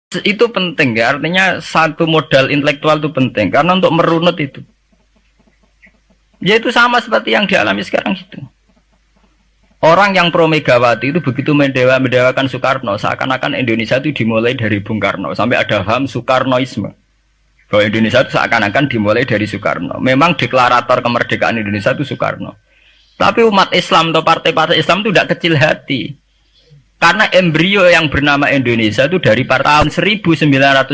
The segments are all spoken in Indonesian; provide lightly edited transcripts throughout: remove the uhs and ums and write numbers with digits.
Itu penting ya, artinya satu modal intelektual itu penting karena untuk merunut itu. Ya itu sama seperti yang dialami sekarang itu. Orang yang pro Megawati itu begitu mendewakan Soekarno, seakan-akan Indonesia itu dimulai dari Bung Karno, sampai ada paham Soekarnoisme. Bahwa Indonesia itu seakan-akan dimulai dari Soekarno. Memang deklarator kemerdekaan Indonesia itu Soekarno. Tapi umat Islam atau partai-partai Islam itu tidak kecil hati. Karena embrio yang bernama Indonesia itu dari tahun 1908,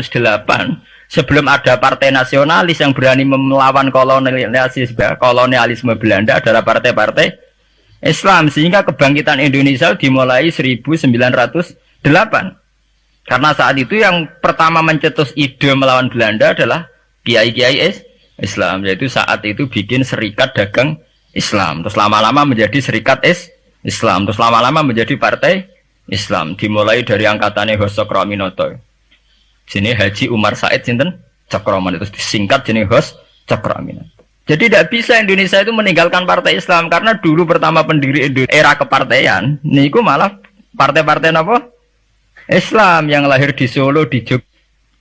sebelum ada partai nasionalis yang berani melawan kolonialisme Belanda adalah partai-partai Islam. Sehingga kebangkitan Indonesia dimulai 1908. Karena saat itu yang pertama mencetus ide melawan Belanda adalah kiai-kiai Islam. Yaitu saat itu bikin serikat dagang Islam. Terus lama-lama menjadi serikat Islam. Terus lama-lama menjadi partai Islam. Dimulai dari angkatannya Hos Cokroaminoto. Sini Haji Umar Said sinten Cokroaminoto. Itu disingkat jenis Hos Cokroaminoto. Jadi tidak bisa Indonesia itu meninggalkan partai Islam. Karena dulu pertama pendiri era kepartaian niku malah partai-partai apa? Islam yang lahir di Solo, di Jogja.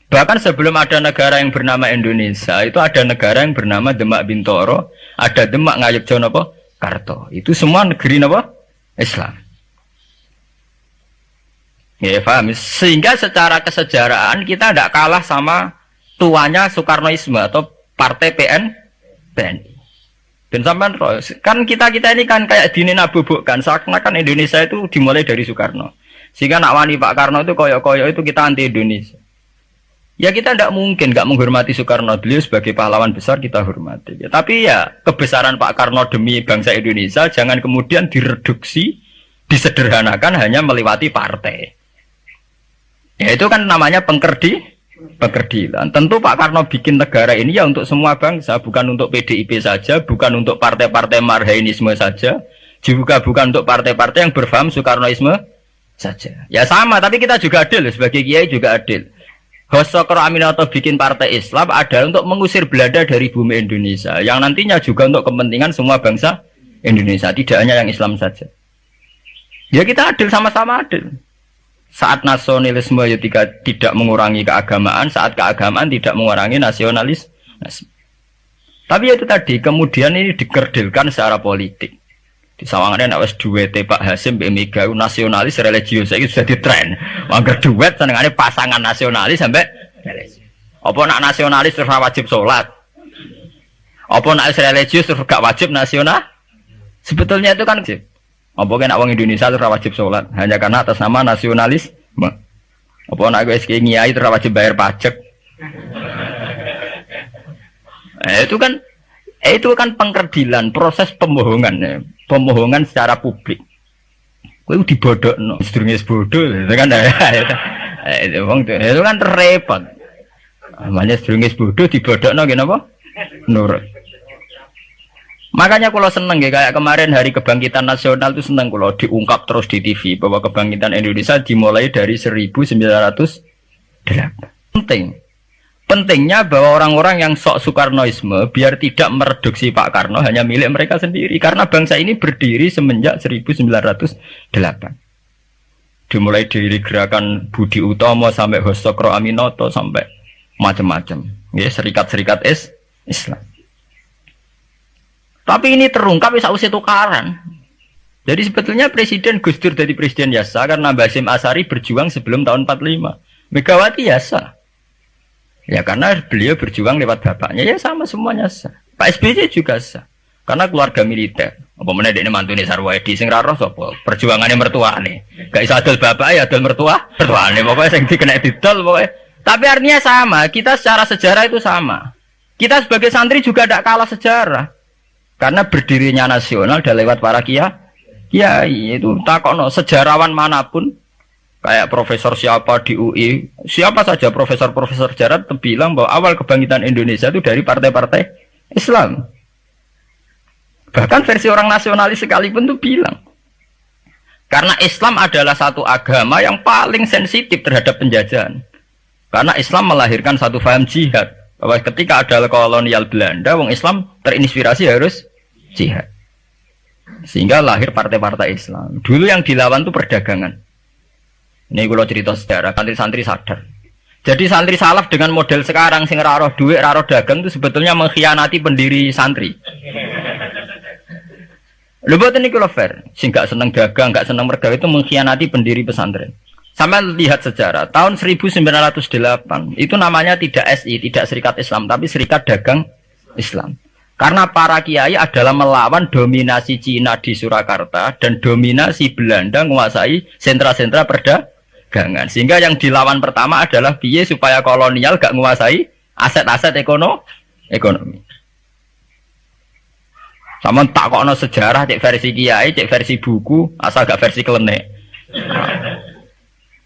Bahkan sebelum ada negara yang bernama Indonesia, itu ada negara yang bernama Demak Bintoro, ada Demak Ngayogyakarta apa? Karto. Itu semua negeri apa? Islam. Ya paham. Sehingga secara kesejarahan kita tidak kalah sama tuanya Soekarnoisme atau Partai PNI. Dan sampai kan kita ini kan kayak dinabubukkan seakan-akan Indonesia itu dimulai dari Soekarno. Sehingga nak wani Pak Karno itu koyok-koyok itu kita anti Indonesia. Ya kita tidak mungkin nggak menghormati Soekarno, beliau sebagai pahlawan besar kita hormati. Ya, tapi ya kebesaran Pak Karno demi bangsa Indonesia jangan kemudian direduksi, disederhanakan hanya melewati partai. Ya itu kan namanya pengkerdilan. Tentu Pak Karno bikin negara ini ya untuk semua bangsa, bukan untuk PDIP saja, bukan untuk partai-partai marhainisme saja, juga bukan untuk partai-partai yang berfaham Soekarnoisme saja. Ya sama, tapi kita juga adil sebagai kiai juga adil. Hos Cokroaminoto bikin partai Islam adalah untuk mengusir Belanda dari bumi Indonesia, yang nantinya juga untuk kepentingan semua bangsa Indonesia, tidak hanya yang Islam saja. Ya kita adil, sama-sama adil. Saat nasionalisme ya tidak mengurangi keagamaan, saat keagamaan tidak mengurangi nasionalis. Tapi itu tadi kemudian ini dikerdilkan secara politik. Di Sawangan wis duwete Pak Hasim mbek Mega nasionalis religius saiki sudah ditren. Mangger duet senengane pasangan nasionalis sampai religius. Apa nak nasionalis terus wajib salat? Apa nak religius terus gak wajib nasional? Sebetulnya itu kan apa kena wong Indonesia terus wajib salat hanya karena atas nama nasionalisme. Apa nak wis kiai terus wajib bayar pajak? Itu kan pengkerdilan, proses pembohongan ya. Pembohongan secara publik. Kowe dibodhokno, sedurunge bodoh itu kan itu kan repot. Namanya sedurunge bodoh dibodhokno nggih napa? Nurut. Makanya kalau seneng ya kayak kemarin Hari Kebangkitan Nasional itu seneng kalau diungkap terus di TV bahwa kebangkitan Indonesia dimulai dari 1908. Pentingnya bahwa orang-orang yang sok Soekarnoisme biar tidak mereduksi Pak Karno hanya milik mereka sendiri karena bangsa ini berdiri semenjak 1908. Dimulai dari gerakan Budi Utomo sampai Hos Cokroaminoto sampai macam-macam. Ya, serikat-serikat Islam. Tapi ini terungkap sausé tukaran. Jadi sebetulnya Presiden Gus Dur jadi presiden biasa karena Basim Asari berjuang sebelum tahun 45. Megawati biasa. Ya karena beliau berjuang lewat bapaknya, ya sama semuanya sah. Pak SBY juga sah. Karena keluarga militer. Apa meneh dekne mantune Sarwoedi sing ra roh sapa? Perjuangane mertuane. Gak iso adol bapak ya adol mertuane. Pokoke sing dikena didol pokoke. Tapi artinya sama, kita secara sejarah itu sama. Kita sebagai santri juga tidak kalah sejarah. Karena berdirinya nasional udah lewat para kiai itu takokno sejarawan manapun kayak profesor siapa di UI, siapa saja profesor-profesor sejarah bilang bahwa awal kebangkitan Indonesia itu dari partai-partai Islam. Bahkan versi orang nasionalis sekalipun tuh bilang karena Islam adalah satu agama yang paling sensitif terhadap penjajahan. Karena Islam melahirkan satu faham jihad bahwa ketika ada kolonial Belanda, wong Islam terinspirasi harus jihad. Sehingga lahir partai-partai Islam. Dulu yang dilawan tuh perdagangan. Ini kalau cerita sejarah, santri-santri sadar. Jadi santri salaf dengan model sekarang sing ra roh dhuwit, ra roh dagang itu sebetulnya mengkhianati pendiri santri. Lho boten niku lho fair. Sing gak seneng dagang, gak seneng mergawe itu mengkhianati pendiri pesantren. Sama lihat sejarah, tahun 1908 itu namanya tidak SI, tidak Serikat Islam, tapi Serikat Dagang Islam. Karena para kiai adalah melawan dominasi Cina di Surakarta dan dominasi Belanda menguasai sentra-sentra perdagangan. Sehingga yang dilawan pertama adalah piye supaya kolonial gak menguasai aset-aset ekonomi. Sama tak kono sejarah, cek versi kiai, cek versi buku, asal gak versi klenek.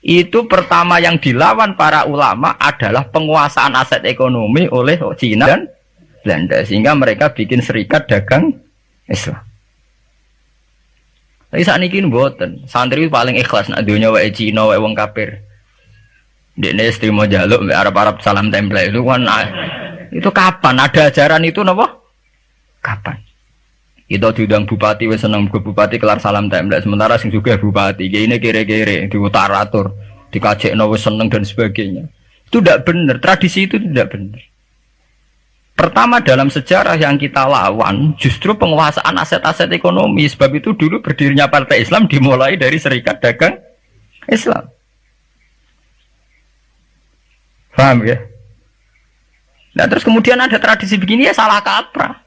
Itu pertama yang dilawan para ulama adalah penguasaan aset ekonomi oleh Cina dan Belanda, sehingga mereka bikin Serikat Dagang Islam. Tapi saat ini mboten, santri paling ikhlas nak dunia wae Cina wae wong kafir. Dekne istrimo jaluk Arab-Arab salam tempel itu kan itu kapan ada ajaran itu napa? Kapan? Kita diundang bupati wis seneng ke bupati kelar salam tempel, sementara sing juga bupati ini kere-kere diutaratur, dikajekno wis seneng dan sebagainya. Itu tidak benar, tradisi itu tidak benar. Pertama dalam sejarah yang kita lawan justru penguasaan aset-aset ekonomi. Sebab itu dulu berdirinya Partai Islam dimulai dari Serikat Dagang Islam. Paham ya? Nah terus kemudian ada tradisi begini ya salah kaprah.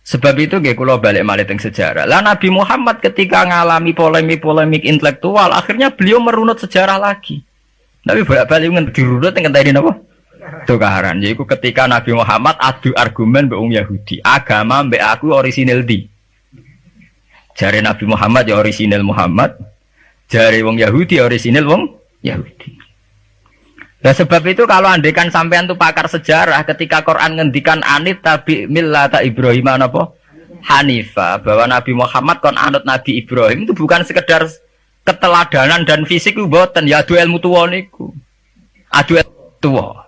Sebab itu nggih kula balik malih teng sejarah. Lah Nabi Muhammad ketika ngalami polemik intelektual, akhirnya beliau merunut sejarah lagi. Tapi bolak-balik dirunut teng ngenteni napa? Tukaran. Yaiku ketika Nabi Muhammad adu argumen mbek wong Yahudi. Agama mbek aku orisinil di. Jare Nabi Muhammad ya orisinil Muhammad. Jare wong Yahudi orisinil wong Yahudi. Nah sebab itu kalau andekan sampean tuh pakar sejarah ketika Quran ngendikan anit tabi millata Ibrahim apa Hanifah, bahwa Nabi Muhammad kon anut Nabi Ibrahim itu bukan sekedar keteladanan dan fisik ku mboten ya adu ilmu tuwa niku. Adu tuwa.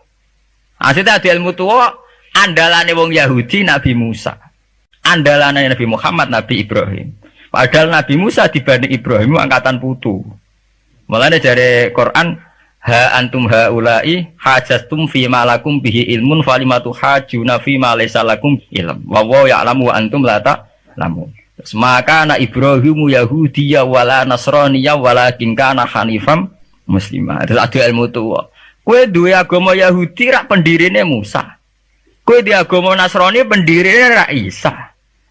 Asite adu ilmu tuwa andalane wong Yahudi Nabi Musa. Andalane Nabi Muhammad Nabi Ibrahim. Padahal Nabi Musa dibanding Ibrahim angkatan putu. Mulane jare Quran ha antum haula'i hajastum fi ma lakum bihi ilmun falimatu hajuna fi ma laysa lakum ilm wa wa ya'lamu wa antum la ta'lamun. Maka na Ibrahimu Yahudiyya wala Nasraniyya walakin kana hanifam muslimah. Terus ada ilmu tuwa. Kowe duwe agama Yahudi rak pendirine Musa. Kowe di agama Nasrani pendirine rak Isa.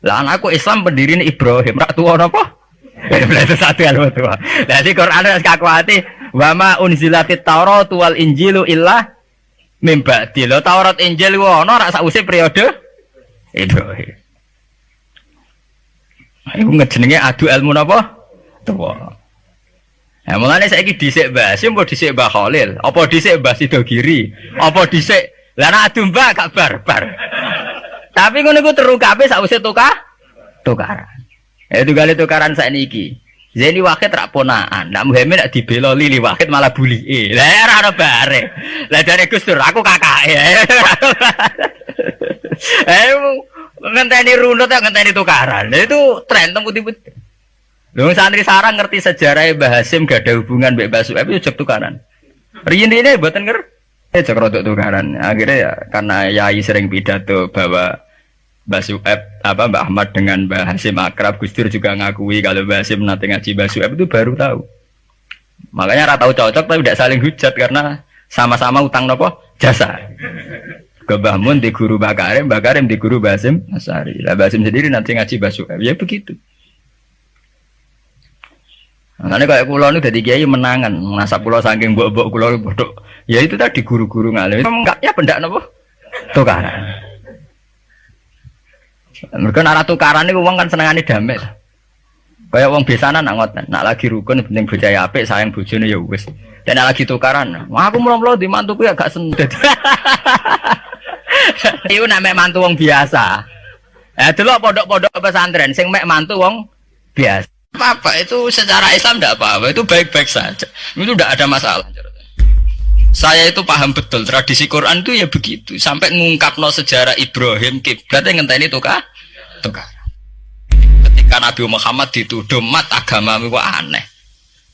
Lah anakku Islam pendirine Ibrahim rak tuwa napa? Itu satu ilmu tuwa. Lah di Quran wis kakuati wa ma unzilatit Taurat wal Injilu illa mim ba'di. Lho Taurat Injil ku ana rak sakwise periode Ibrahim. Iku ngejenenge adu ilmu napa? Tuwa. Nah, mulane saiki dhisik Mbah Hasyim apa dhisik Mbah Khalil? Apa dhisik Mbah Sidogiri? Apa dhisik lah nek adu Mbah gak barbar. Tapi ngono iku terukape sakwise tukaran. Itu kali tukaran sakniki. Zeni Wahid rak ponaan. Nak Muhammad nak dibela Lili Wahid malah bulike. Lah ora ono bare. Lah jare Gus Dur aku kakake. Ngenteni runut ya ngenteni tukaran. Nah, itu tren teng putih-putih. Lho santri sarang ngerti sejarah Mbah Hasyim gak ada hubungan mbek Mbah Su'aib itu jek tukaran. Riyen-riyen mboten ngerti jek rodok tukaran. Akhirnya ya karena yai sering pidato bahwa Mbah Su'aib Mbah Ahmad dengan Mbah Hasyim akrab, Gus Dur juga ngakui kalau Mbah Hasyim nanti ngaji Mbah Su'aib itu baru tahu. Makanya ora tahu cocok tapi tidak saling hujat karena sama-sama utang nopo jasa. Ke Mbah Mun di guru Mbah Karim di guru Mbah Hasyim Asy'ari. Lah Mbah Hasyim sendiri nanti ngaji Mbah Su'aib. Ya begitu. Makanya kayak kulo ini dari kiai menangan, nasab kulo saking mbok-mbok kulo bodoh. Ya itu tadi guru-guru ngalim. Enggaknya pendak nopo tukaran. Mereka arah tukaran ini uang kan senengane damai. Kayak uang biasanya nak ngoten, nak lagi rukun penting bojaya apik sayang bojone ya wis. Dan nak lagi tukaran, wah aku mulo-mulo di mantuku ya gak sendet. Iku nak mek mantu wong biasa. Delok pondok-pondok pesantren sing mek mantu wong biasa. Apa itu secara Islam tidak apa-apa, itu baik-baik saja, itu tidak ada masalah. Saya itu paham betul tradisi Quran itu ya begitu, sampai ngungkapno sejarah Ibrahim kiblat yang ngenteni tukar. Ketika Nabi Muhammad dituduh mat agama itu aneh,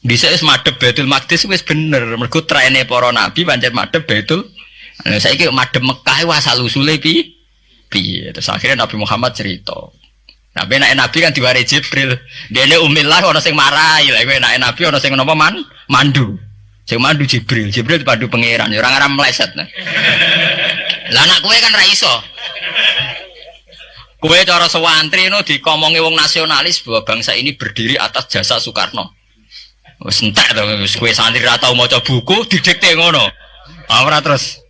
Dhisik wis madhep Baitul Maqdis wis bener. Mergo trene para nabi pancen madhep Baitul. Lah saiki madhep Mekah wae asal usule piye. Terus akhirnya Nabi Muhammad cerita. Nabi kan diwari Jibril. Dene umillah ana sing marahi. Lah kowe enak Nabi ana sing napa mandu. Sing mandu Jibril. Jibril dipandu pangeran. Ya ora ngarep meleset. Lah anak kowe kan ra iso. Kowe cara sewantri no dikomongi wong nasionalis bahwa bangsa ini berdiri atas jasa Soekarno. Wis entek to wis kowe santri ra tau maca buku didikte ngono. Ora terus.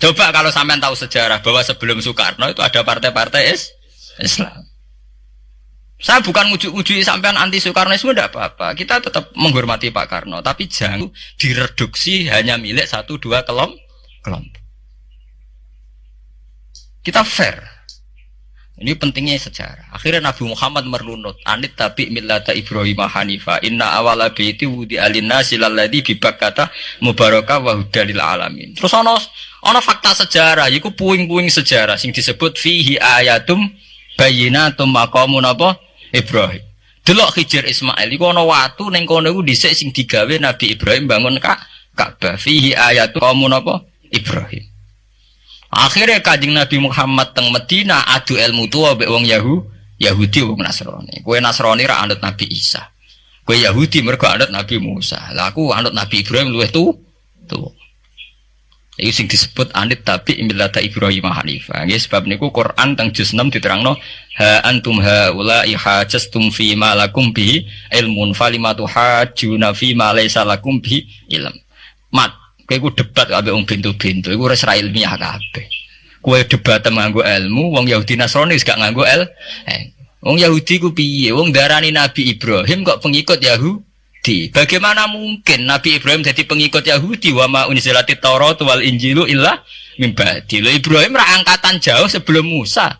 Coba kalau sampean tahu sejarah bahwa sebelum Soekarno itu ada partai-partai Islam. Saya bukan uji sampean anti Soekarnoisme tidak apa-apa. Kita tetap menghormati Pak Karno, tapi jangan direduksi hanya milik 1-2 kelompok. Kita fair. Ini pentingnya sejarah. Akhirnya Nabi Muhammad merlunut. Anit tabi millata Ibrahim Hanifa. Inna awala baiti wudi alina silalladhi bibakkata mubaraka wa hudalil alamin. Terus ono fakta sejarah. Iku puing-puing sejarah. Sing disebut fihi ayatum bayinatum maqamun apa? Ibrahim. Delok Khidir Ismail. Iku ono watu ning kono iku dhisik sing digawe Nabi Ibrahim bangun Ka'bah. Fihi ayatum maqamun apa? Ibrahim. Akhirnya Kanjeng Nabi Muhammad teng Medina adu ilmu tua mbek wong Yahudi wong Nasrani. Kowe Nasrani ra anut Nabi Isa. Kowe Yahudi mergo anut Nabi Musa. Lah aku anut Nabi Ibrahim luwih tuwa. Iki sing disebut anit tabi millata Ibrahim Hanifa. Nggih sebab niku Quran teng juz 6 diterangno ha antum haula ihajastum fi ma lakum bi ilmun falimatu hajuna fi ma laysa lakum bi ilm. Kowe ku debat kabeh wong bintu-bintu, iku wis ra ilmiah kabeh. Kowe debat nganggo ilmu, wong Yahudi Nasrani wis gak nganggo wong Yahudi ku piye? Wong darani Nabi Ibrahim kok pengikut Yahudi. Bagaimana mungkin Nabi Ibrahim jadi pengikut Yahudi? Wa ma unzilatit Taurat wal Injilu illa min ba'di. Ibrahim ra angkatan jauh sebelum Musa.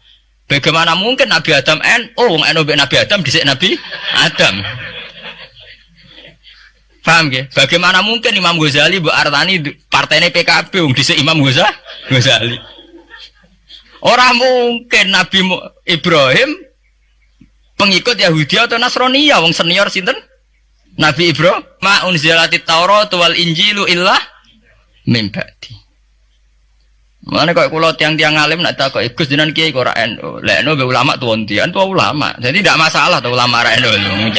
Bagaimana mungkin Nabi Adam wong Nabi Adam dhisik Nabi Adam. Paham ya? Bagaimana mungkin Imam Ghazali mbok artani partainya PKB wong dhisik Imam Ghazali. Ora mungkin Nabi Ibrahim pengikut Yahudi atau Nasrani ya wong senior sinten? Nabi Ibrahim ma unzilatit Taurat wal Injilu illa min ba'di. Mane kok kula tiang-tiang alim nak takok Gus jenengan kiai kok ora NU. Lek NU be ulama tuwon tian tuwa ulama. Jadi tidak masalah tuh ulama ra NU lho.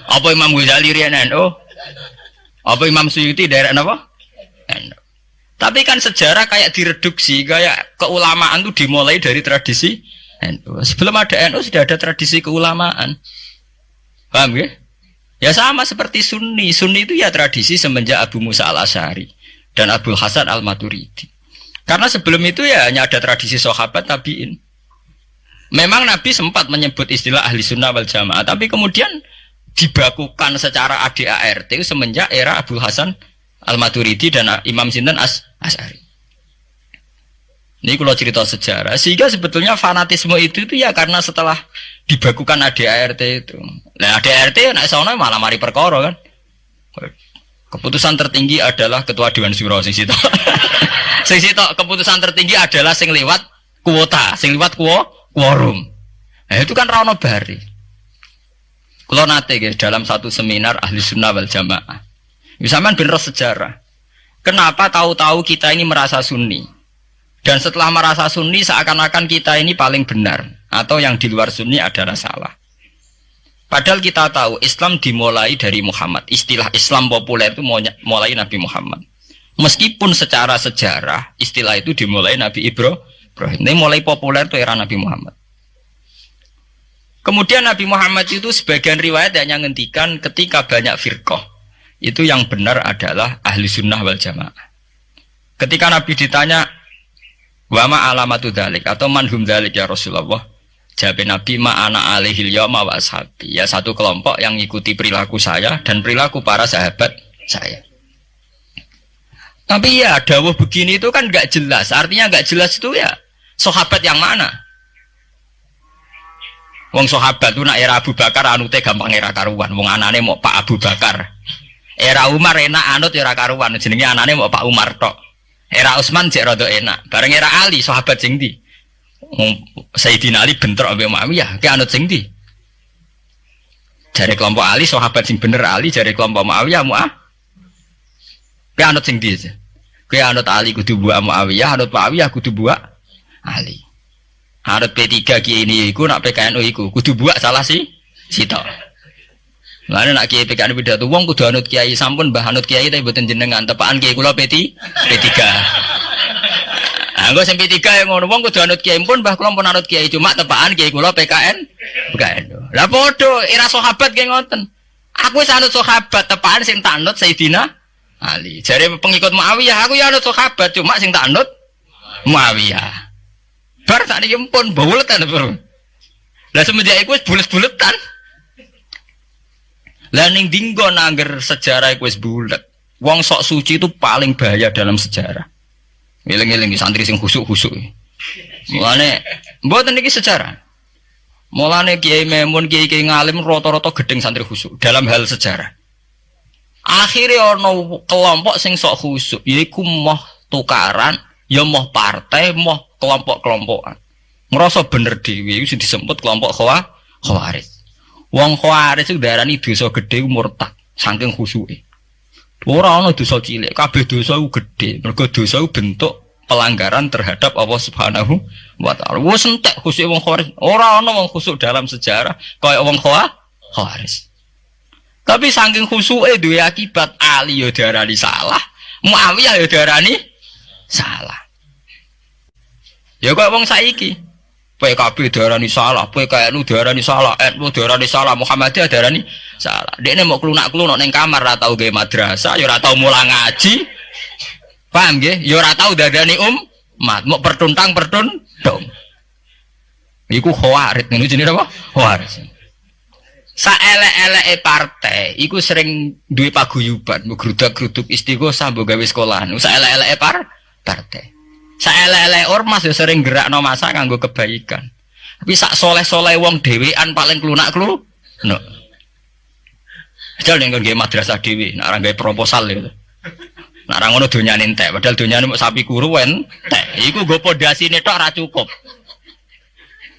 Apa Imam Ghazali riyen NU? Apa Imam Suyuti daerah apa? Tapi kan sejarah kayak direduksi, kayak keulamaan itu dimulai dari tradisi NU. Sebelum ada NU sudah ada tradisi keulamaan. Paham ya? Ya sama seperti Sunni. Sunni itu ya tradisi semenjak Abu Musa al-Asy'ari dan Abdul Hasan al-Maturidi. Karena sebelum itu ya hanya ada tradisi sahabat tabi'in. Memang Nabi sempat menyebut istilah ahli sunnah wal jamaah, tapi kemudian dibakukan secara ADART semenjak era Abdul Hasan Al-Maturidi dan Imam Sinten Asy'ari. Ini kalau cerita sejarah, sehingga sebetulnya fanatisme itu ya karena setelah dibakukan ADART itu. Nah ADART nek sono malah mari perkara kan. Keputusan tertinggi adalah ketua Dewan Syuro sing sitok. Sing sitok keputusan tertinggi adalah sing liwat kuota, sing liwat quorum. Nah itu kan ra ono bari. Kalau nate guys dalam satu seminar ahli sunnah wal jamaah, misalnya bener sejarah. Kenapa tahu-tahu kita ini merasa sunni, dan setelah merasa sunni seakan-akan kita ini paling benar, atau yang di luar sunni adalah salah. Padahal kita tahu Islam dimulai dari Muhammad. Istilah Islam populer itu mulai Nabi Muhammad. Meskipun secara sejarah istilah itu dimulai Nabi Ibrahim. Ini mulai populer itu era Nabi Muhammad. Kemudian Nabi Muhammad itu sebagian riwayat hanya ngendikan ketika banyak firqah. Itu yang benar adalah ahli sunnah wal jamaah. Ketika Nabi ditanya, wama alamatu dzalik atau manhum dzalik ya Rasulullah. Jawab Nabi ma'ana alaihil yawma wa ashabi. Ya satu kelompok yang mengikuti perilaku saya dan perilaku para sahabat saya. Tapi ya dawuh begini itu kan gak jelas. Artinya gak jelas itu ya sahabat yang mana? Wong sahabat itu nak era Abu Bakar anute gampang era karuan. Wong anane mau Pak Abu Bakar. Era Umar enak anut era karuan. Jenenge anane mau Pak Umar tok. Era Utsman jek rada enak. Bareng era Ali sahabat sing ndi? Sayyidina Ali bentrok ambek Muawiyah, ki anut sing ndi? Jare kelompok Ali sahabat sing bener Ali, jare kelompok Muawiyah Kowe anut sing ndi? Kowe anut Ali kudu buak Muawiyah, anut Muawiyah kudu buak Ali. Anut P3 kiai ini iku nak PKNU iku kudu buak salah sitok. Lan nak kiai PKNU pidato wong kudu anut kiai sampun mbah anut kiai tapi mboten jenengan tepaan kiai kula P3. Anggo sing P3 yang ngono wong kudu anut kiai pun mbah kula pun anut kiai cuma tepaan kiai kula PKNU. Lah padha era sahabat ki ngoten. Aku wis anut sahabat tepaan sing tak anut Sayyidina Ali. Jare pengikut Muawiyah, aku ya anut sahabat cuma sing tak anut Muawiyah. Bar tak niki pun buletan, Bro. Lah semenjak iku wis bulet-buletan. Lah ning dinggo nangger sejarah iku wis bulet. Wong sok suci itu paling bahaya dalam sejarah. Eling-eling santri sing khusuk-khusuk. Mulane mboten niki sejarah. Mulane Kiai Memun, Kiai ngalim rata-rata gedeng santri khusuk dalam hal sejarah. Akhirnya ono kelompok sing sok khusuk, yaiku moh tukaran, ya moh partai, moh kelompok-kelompokan. Ngerasa bener dhewe iku disebut kelompok Khawarij. Wong Khawarij iku darani dosa gedhe murtad saking khusuke. Ora ana dosa cilik, kabeh dosa iku gedhe. Mergo dosa iku bentuk pelanggaran terhadap Allah Subhanahu wa taala. Wes entek khusuke wong Khawarij. Ora ana wong khusuk dalam sejarah kaya wong Khawarij. Tapi saking khusuke duwe akibat Ali ya diarani salah, Muawiyah ya diarani salah. Ya kok wong saiki, PKB diarani salah, PKNU diarani salah, NU diarani salah, Muhammadiyah diarani salah. Dekne mau klunak-klunuk ning kamar ora tau gawe madrasah, ya ora tau mulang ngaji. Paham nggih? Ya ora tau dadani umat, mau pertuntang-pertuntung. Iku Khawarij, niku jenenge apa? Khawarij. Saelek-eleke partai iku sering duwe paguyuban, mbok grudak-gruduk istighosah mbok gawe sekolahan. Saelek-eleke partai. Saelek-eleke ormas ya sering gerakno masa kanggo kebaikan. Tapi sak soleh-soleh wong dhewean paling klunak-klunuk. Jal ning nggo madrasah dhewe, nek ora gawe proposal lho. Nek ora ngono donyane entek, padahal donyane mung sapi kuru entek. Iku nggo pondasine tok ora cukup.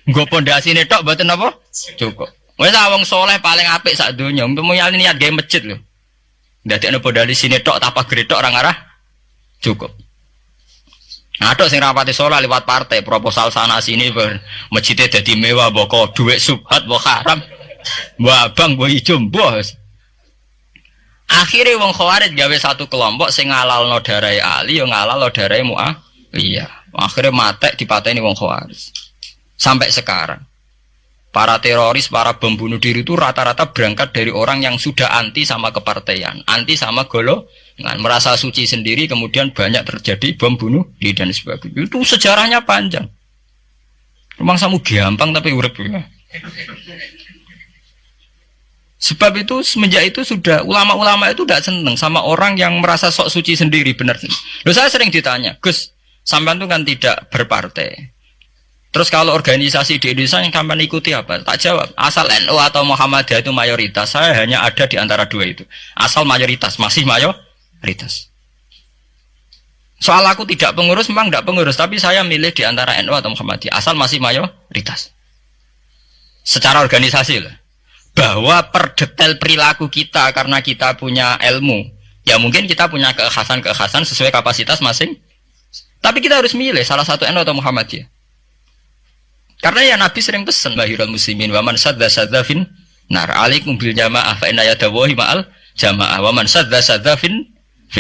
Nggo pondasine tok mboten apa? Cukup. Wes wong soleh paling apik sak donya. Umpamane niat gawe masjid lho. Ndadekno pondasi sine tok apa gredok ora ngarah cukup. Nah, tok sing rapati soleh lewat partai, proposal sana sini masjidnya dadi mewah, mbok dhuwit subhat, mbok haram. Mbok abang, mbok ijo, mbok. Akhire wong Khawarij gawe satu kelompok sing ngalalno darahe Ali, yo ngalalno darahe Muawiyah. Akhire matek dipateni wong Khawarij. Sampai sekarang. Para teroris, para bom bunuh diri itu rata-rata berangkat dari orang yang sudah anti sama kepartaian, anti sama golongan, merasa suci sendiri, kemudian banyak terjadi bom bunuh diri dan sebagainya. Itu sejarahnya panjang. Memang samu gampang tapi urip ya. Sebab itu semenjak itu sudah ulama-ulama itu tidak senang sama orang yang merasa sok suci sendiri, benar. Loh, saya sering ditanya, Gus, sampean itu kan tidak berpartai. Terus kalau organisasi di Indonesia yang sampean ikuti apa? Tak jawab. Asal NU atau Muhammadiyah itu mayoritas. Saya hanya ada di antara dua itu. Asal mayoritas, masih mayoritas. Soal aku tidak pengurus, memang tidak pengurus. Tapi saya milih di antara NU atau Muhammadiyah. Asal masih mayoritas. Secara organisasi lah. Bahwa per detail perilaku kita, karena kita punya ilmu. Ya mungkin kita punya keekhasan sesuai kapasitas masing. Tapi kita harus milih salah satu NU atau Muhammadiyah. Karena ya Nabi sering pesan bahirul muslimin wa man sadda fin nar alaikum bil jamaah fa inna yadawahi ma'al jamaah wa man sadda fin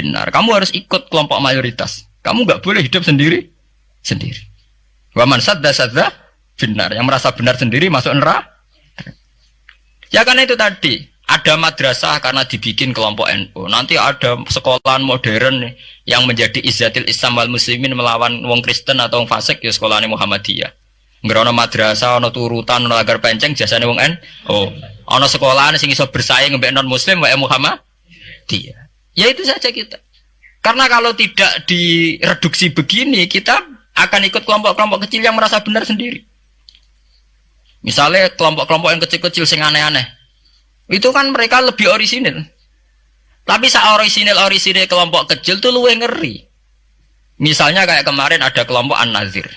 nar. Kamu harus ikut kelompok mayoritas. Kamu enggak boleh hidup sendiri. Wa man sadda fin nar, yang merasa benar sendiri masuk neraka. Ya karena itu tadi, ada madrasah karena dibikin kelompok NU. Nanti ada sekolahan modern yang menjadi izzatil Islam wal muslimin melawan wong Kristen atau wong fasik, ya sekolahane Muhammadiyah. Ngerono madrasah, ono turutan, ono agar penceng, jasane wong ono sekolahan sing iso bersaing mbek non muslim wae Muhammadiyah. Ya itu saja kita. Karena kalau tidak direduksi begini, kita akan ikut kelompok-kelompok kecil yang merasa benar sendiri. Misalnya kelompok-kelompok yang kecil-kecil sing aneh-aneh. Itu kan mereka lebih orisinil. Tapi orisinil kelompok kecil tuh luwih ngeri. Misalnya kayak kemarin ada kelompok An-Nazir.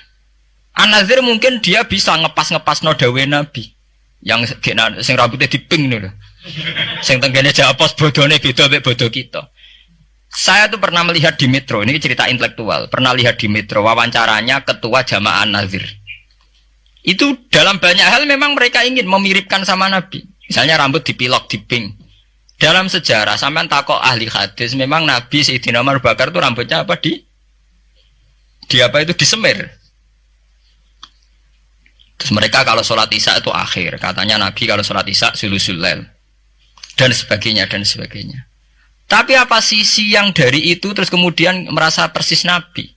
An-Nazir mungkin dia bisa ngepas no dawe Nabi. Yang sing rambutnya diping lho. Sing tenggene Japos bodone beda mek bodo kita. Saya tuh pernah melihat di Metro, ini cerita intelektual. Pernah lihat di Metro wawancaranya ketua Jamaah Nazir. Itu dalam banyak hal memang mereka ingin memiripkan sama Nabi. Misalnya rambut dipilok, diping. Dalam sejarah sampean takok ahli hadis, memang Nabi Sayyidina Umar Bakar itu rambutnya apa di apa itu disemir. Terus mereka kalau sholat isya itu akhir, katanya Nabi kalau sholat isya sulusul lail dan sebagainya dan sebagainya. Tapi apa sisi yang dari itu terus kemudian merasa persis Nabi?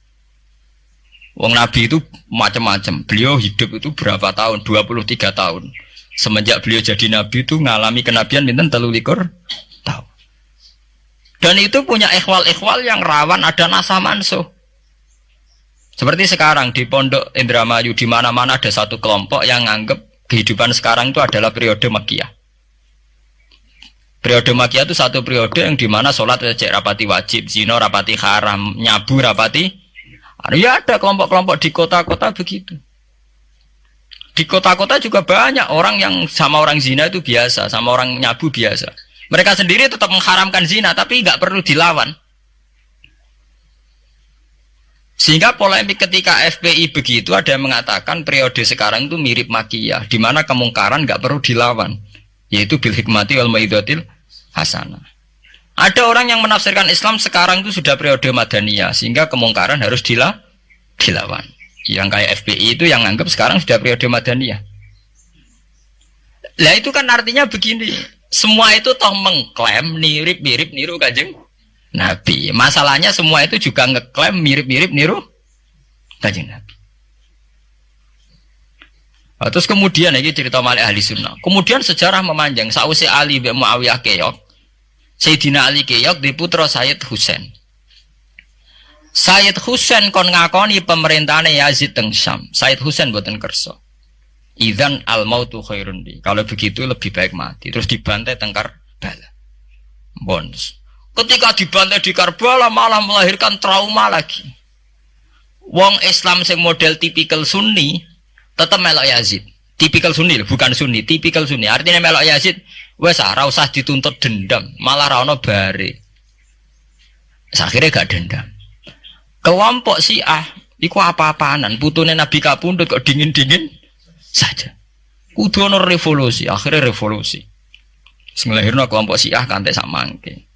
Wong Nabi itu macam-macam. Beliau hidup itu berapa tahun? 23 tahun. Semenjak beliau jadi Nabi itu ngalami kenabian minten 33 tahun. Dan itu punya ikhwal-ikhwal yang rawan ada nasah mansuh. Seperti sekarang di Pondok Indramayu di mana-mana ada satu kelompok yang nganggap kehidupan sekarang itu adalah periode Makkiyah. Periode Makkiyah itu satu periode yang dimana sholat cek rapati wajib, zina rapati haram, nyabu rapati. Ya ada kelompok-kelompok di kota-kota begitu. Di kota-kota juga banyak orang yang sama orang zina itu biasa, sama orang nyabu biasa. Mereka sendiri tetap mengharamkan zina, tapi nggak perlu dilawan. Sehingga polemik ketika FPI begitu ada yang mengatakan periode sekarang itu mirip Makkiyah, di mana kemungkaran nggak perlu dilawan, yaitu bil hikmati wal mau'izatil hasanah. Ada orang yang menafsirkan Islam sekarang itu sudah periode Madaniyah, sehingga kemungkaran harus dilawan. Yang kayak FPI itu yang anggap sekarang sudah periode Madaniyah. Lah itu kan artinya begini, semua itu toh mengklaim mirip-mirip niru Kanjeng Nabi. Masalahnya semua itu juga ngeklaim mirip-mirip niru Kanjeng Nabi. Nah, terus kemudian ini cerita Malik ahli sunnah. Kemudian sejarah memanjang. Sausé Ali bin Muawiyah keok, Sayyidina Ali keok di putra Sayyid Husain. Sayyid Husain kon ngakoni pemerintahane Yazid teng Syam. Sayyid Husain boten kersa. Idzan al mautu khairun li. Kalau begitu lebih baik mati. Terus dibantai teng Karbala. Bonus. Ketika dibantai di Karbala malah melahirkan trauma lagi. Wong Islam sing model tipikal Sunni tetap melok Yazid. Tipikal Sunni, bukan Sunni, tipikal Sunni. Artinya melok Yazid, wes ora usah dituntut dendam, malah ra ono bare. Akhirnya gak dendam. Kelompok Syiah iku apa-apaanan, putune Nabi kapundhut kok dingin-dingin saja. Kudu ono revolusi, akhirnya revolusi. Sing lahirno kelompok Syiah kanthi sak mangke.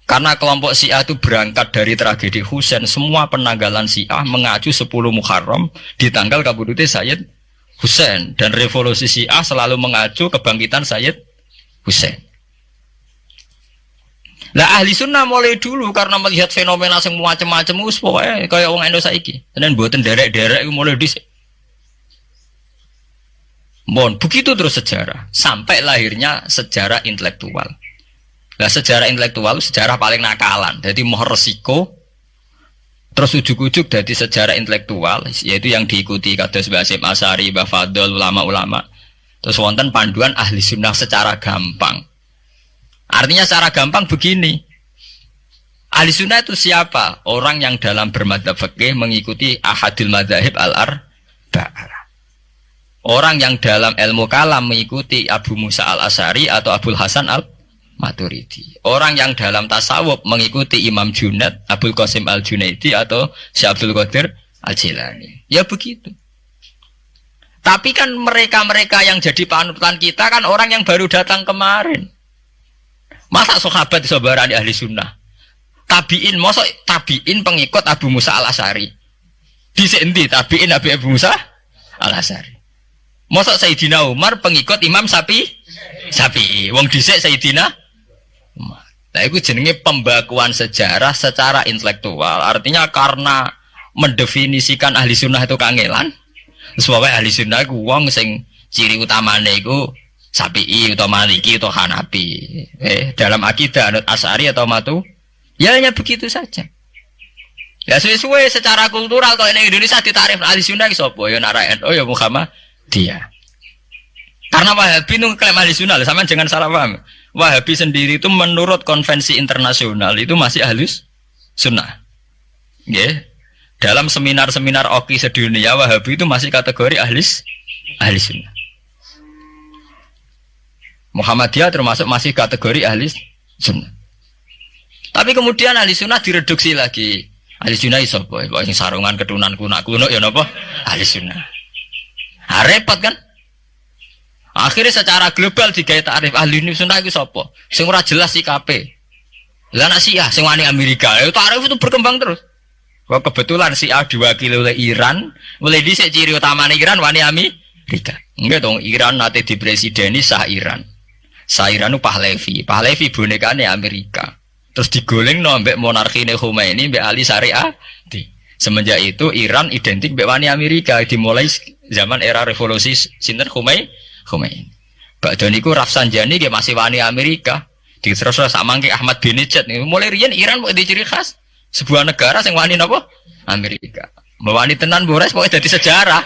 Karena kelompok Syiah itu berangkat dari tragedi Husain, semua penanggalan Syiah mengacu 10 Muharram di tanggal kabudute Sayyid Husain, dan revolusi Syiah selalu mengacu kebangkitan Sayyid Husain. Lah ahli sunnah mulai dulu karena melihat fenomena yang macam-macam wis pokoke kaya wong Indonesia iki. Tenan mboten derek-derek iku mulai dhisik. Bon, begitu terus sejarah sampai lahirnya sejarah intelektual. Nah, sejarah intelektual sejarah paling nakalan. Jadi moh resiko terus ujuk-ujuk dari sejarah intelektual yaitu yang diikuti kados Mbah Hasyim Asy'ari, Mbah Fadl, ulama-ulama. Terus wonten panduan ahli sunnah secara gampang. Artinya secara gampang begini. Ahli sunnah itu siapa? Orang yang dalam bermadzhab fikih mengikuti ahadil madzahib al-arba'ah. Orang yang dalam ilmu kalam mengikuti Abu Musa al-Asy'ari atau Abul Hasan al-Maturidi. Orang yang dalam tasawuf mengikuti Imam Junaid, Abul Qasim al-Junaidi atau Syekh Abdul Qadir al-Jilani. Ya begitu. Tapi kan mereka-mereka yang jadi panutan kita kan orang yang baru datang kemarin. Masa sahabat sabarani ahli sunnah? Tabi'in, masa tabi'in pengikut Abu Musa al-Asy'ari? Dhisik endi tabi'in Abu Musa al-Asy'ari? Masa Sayyidina Umar pengikut Imam Syafi'i? Wong dhisik Sayyidina Umar. Nah itu jenenge pembakuan sejarah secara intelektual. Artinya karena mendefinisikan ahli sunnah itu kangelan. Sebab ahli sunnah itu wong sing ciri utamane iku Syafi'i atau Maliki atau Hanafi. Dalam akidah anut Asy'ari atau Matu, ya hanya begitu saja. Ya sesuai secara kultural kalau di Indonesia ditarif ahli sunnah ki sapa? Ya NU ya Muhammadiyah. Karena Wahabi itu klaim ahli sunnah, sama jangan salah paham. Wahabi sendiri itu menurut konvensi internasional itu masih ahli sunnah. Yeah. Dalam seminar-seminar OKI sedunia Wahabi itu masih kategori ahli sunnah. Muhammadiyah termasuk masih kategori ahli sunnah. Tapi kemudian ahli sunnah direduksi lagi. Ahli sunnah iso apa? Kok sing sarungan ketunan kuno ya napa? Ahli sunnah. Repot kan? Akhirnya secara global digawe takrif ahli sunnah iku sapa? Sing ora jelas sikape. Lah nek Syiah sing wani Amerika, takrif itu berkembang terus. Kok kebetulan Syiah diwakili oleh Iran, mulai dhisik ciri utamane Iran wani Amerika. Enggak dong, Iran nate dipresideni Shah Iran. Shah Iran itu Pahlavi. Pahlavi bonekane Amerika. Terus digolengno mbek monarkine Khomeini mbek Ali Syariah. Semenjak itu Iran identik mbek wani Amerika, dimulai zaman era revolusi sinten Khomeini. Badhe niku Rafsanjani nggih masih wani Amerika. Diterus samangke Ahmad Binejad niku mulai riyen Iran kok di ciri khas sebuah negara sing wani napa? Amerika. Wani tenan Boris pokoke dadi sejarah.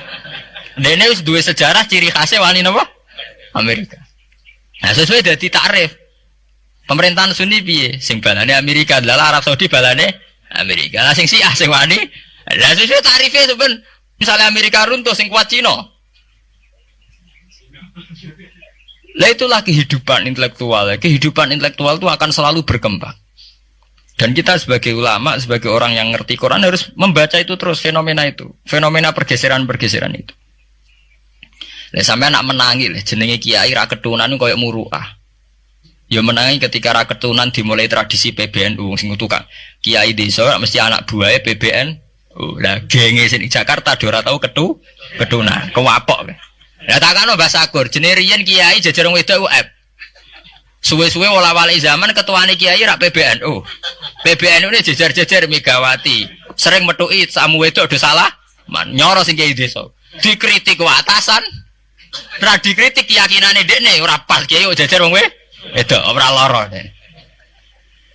Dene wis duwe sejarah ciri khasnya wani napa? Amerika. Nah, sesuai dadi takrif. Pemerintahan Sunni piye? Sing balane Amerika, lha Arab Saudi balane Amerika. Lah sing Syiah sing wani. Lah sesuai takrife sampean misalnya Amerika runtuh sing kuat Cina. Lah itulah kehidupan intelektual. Kehidupan intelektual itu akan selalu berkembang. Dan kita sebagai ulama, sebagai orang yang ngerti Quran harus membaca itu terus fenomena itu, fenomena pergeseran-pergeseran itu. Lah sampean nak menangi lah jenenge kiai ra ketunan koyo muruah. Ya menangi ketika ra ketunan dimulai tradisi PBNU sing tukang. Kiai desa mesti anak buahe PBNU. Lah genge sing Jakarta ora tau ketunan, kewapok. Lah takano Mbah Sagur, jenenge riyen kiai jajar wong wedok UF. Suwe-suwe wala-wali zaman ketuane kiai rak PBNU. PBNU ini jajar-jajar Megawati. Sering metuki samu wedok do salah, nyoro sing kiai desa. Dikritik ku atasan. Ra dikritik keyakinane dekne ora pas kiai jajar wong wedok ora lara.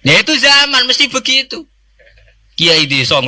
Ya itu zaman mesti begitu. Kiai desa